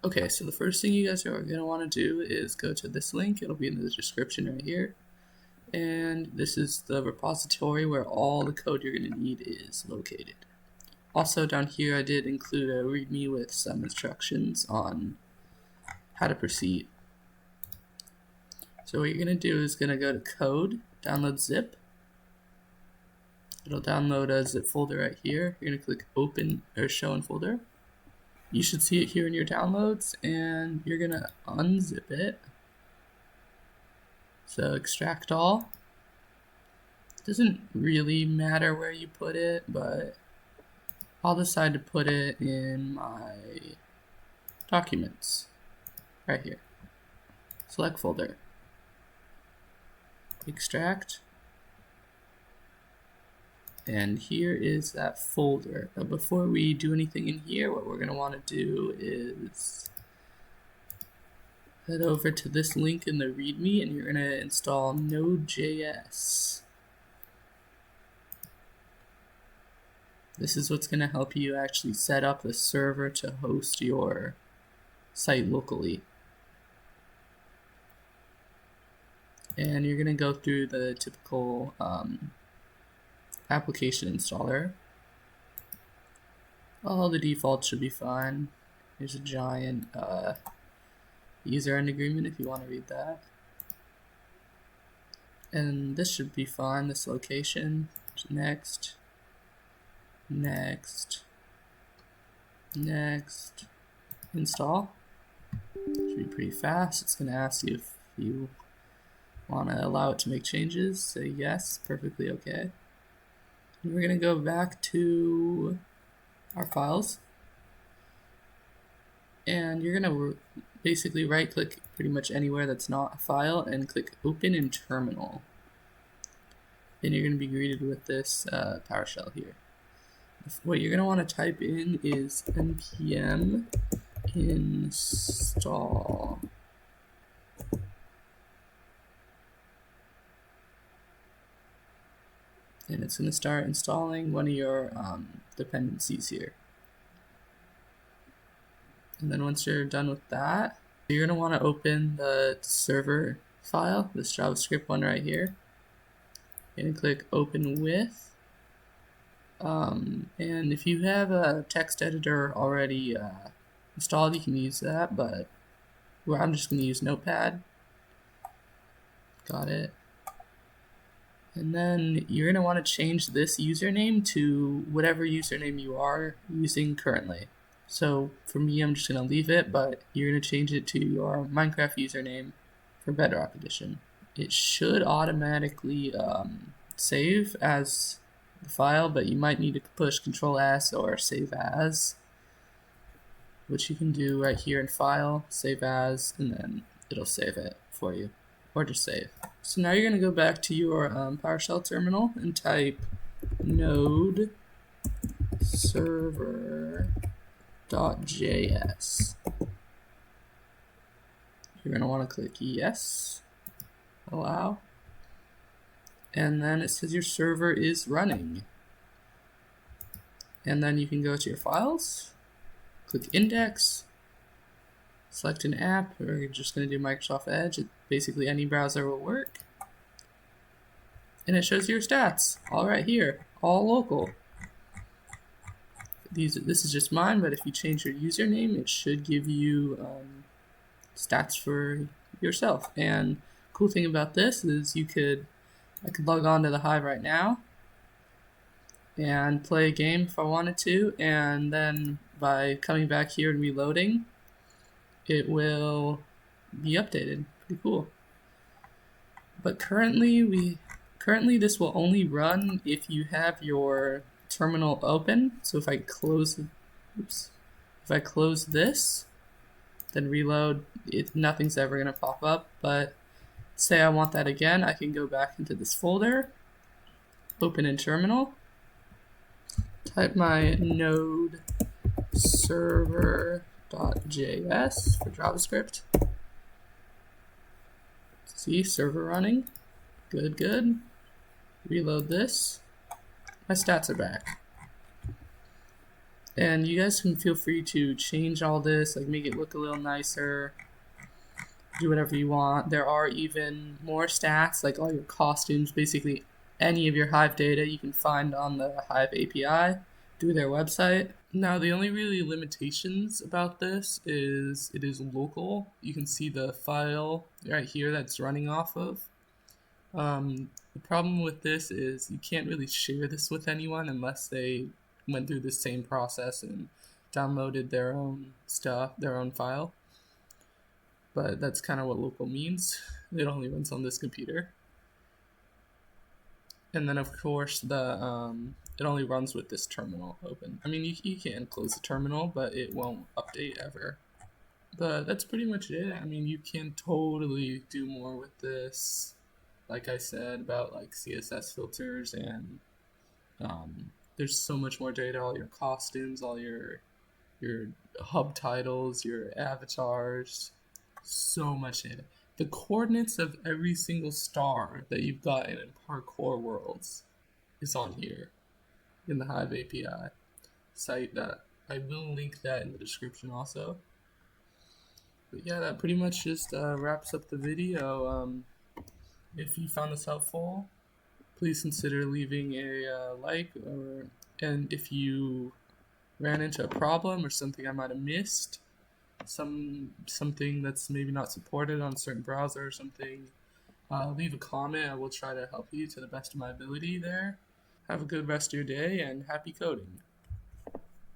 Okay, so the first thing you guys are going to want to do is go to this link. It'll be in the description right here. And this is the repository where all the code you're going to need is located. Also down here I did include a README with some instructions on how to proceed. So what you're going to do is going to go to code, download zip. It'll download a zip folder right here. You're going to click open or show in folder. You should see it here in your downloads, and you're going to unzip it. So extract all. Doesn't really matter where you put it, but I'll decide to put it in my documents right here. Select folder. Extract. And here is that folder. But before we do anything in here, what we're going to want to do is head over to this link in the README, and you're going to install Nodejs. This is what's going to help you actually set up the server to host your site locally. And you're going to go through the typical application installer. All the defaults should be fine. There's a giant user end agreement if you want to read that. And this should be fine, this location. Next. Next. Next. Install. Should be pretty fast. It's going to ask you if you want to allow it to make changes. Say yes, perfectly okay. And we're going to go back to our files. And you're going to basically right click pretty much anywhere that's not a file and click open in terminal. And you're going to be greeted with this PowerShell here. What you're going to want to type in is npm install. And it's going to start installing one of your dependencies here. And then once you're done with that, you're going to want to open the server file, this JavaScript one right here. You're going to click open with. And if you have a text editor already installed, you can use that, but I'm just going to use Notepad. Got it. And then you're going to want to change this username to whatever username you are using currently. So for me, I'm just going to leave it, but you're going to change it to your Minecraft username for Bedrock Edition. It should automatically save as the file, but you might need to push Control S or Save As, which you can do right here in File, Save As, and then it'll save it for you, or just save. So now you're going to go back to your PowerShell terminal and type node server.js. You're going to want to click yes, allow, and then it says your server is running. And then you can go to your files, click index, select an app. We're just going to do Microsoft Edge. Basically any browser will work. And it shows your stats all right here, all local. This is just mine, but if you change your username, it should give you stats for yourself. And cool thing about this is I could log on to the Hive right now and play a game if I wanted to, and then by coming back here and reloading, it will be updated. Pretty cool. But currently this will only run if you have your terminal open. So if I close this, then reload, nothing's ever going to pop up. But say I want that again, I can go back into this folder, open in terminal, type my node server.js for JavaScript. See, server running. Good, good. Reload this. My stats are back. And you guys can feel free to change all this, like make it look a little nicer, do whatever you want. There are even more stats, like all your costumes, basically any of your Hive data you can find on the Hive API through their website. Now, the only really limitations about this is it is local. You can see the file right here that's running off of. The problem with this is you can't really share this with anyone unless they went through the same process and downloaded their own stuff, their own file. But that's kind of what local means. It only runs on this computer. And then of course it only runs with this terminal open. I mean, you can close the terminal, but it won't update ever. But that's pretty much it. I mean, you can totally do more with this. Like I said about like CSS filters and there's so much more data. All your costumes, all your hub titles, your avatars, so much data. The coordinates of every single star that you've gotten in parkour worlds is on here in the Hive API site. That I will link that in the description also. But yeah, that pretty much just wraps up the video. If you found this helpful, please consider leaving a like, and if you ran into a problem or something I might have missed, something that's maybe not supported on a certain browser or something, leave a comment. I will try to help you to the best of my ability there. Have a good rest of your day and happy coding.